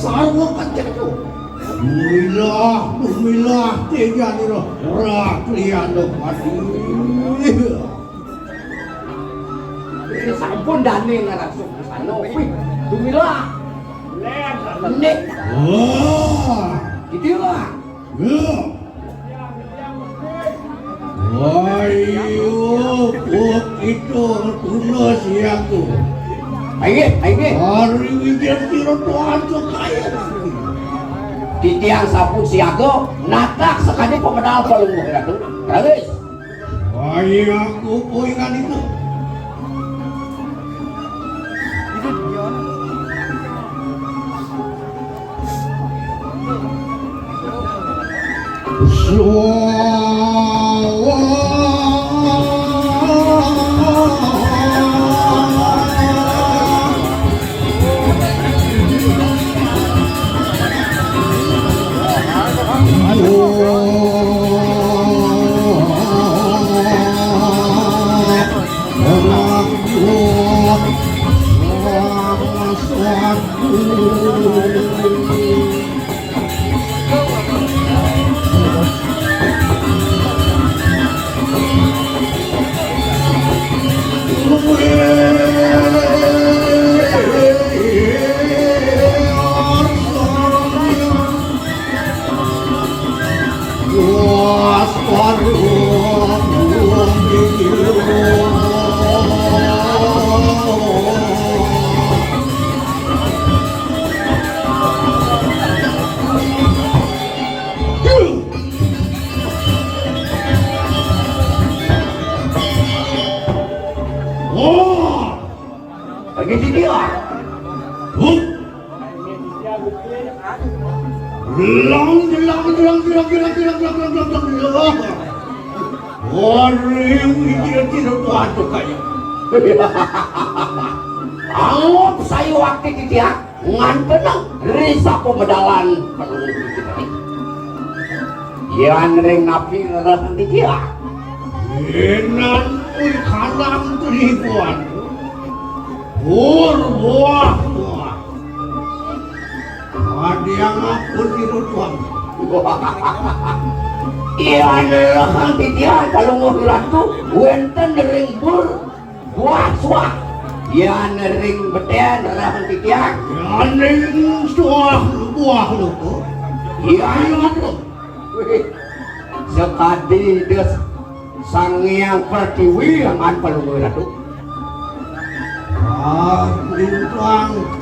sarwa kanjengku. Milah tejanira rakyana padi. Sampun dane ngarasuk sana. Wih, dumilah. Nek. Wah, Gitulah. ya. Ayo, kok itu tunas siang tuh. Ayo. Hari wijen tiro tuan tuh kaya. Titiang sapun siaga natak sekali pemedal palung itu. Terus. Ayo aku poingan itu. Begitu dia. Anggap saya waktu itu dia ngantenang risa pemedalan yan ring napi ngerang di dia enan ui kanang ribuan buah ada yang aku dirutuan yan ring di dia kalau ngobrol tuh wenten ring buah suah yan ring beten rang di dia yan ring suah buah lu yan sekadi des sang yang pertiwi yang an palungan itu lintang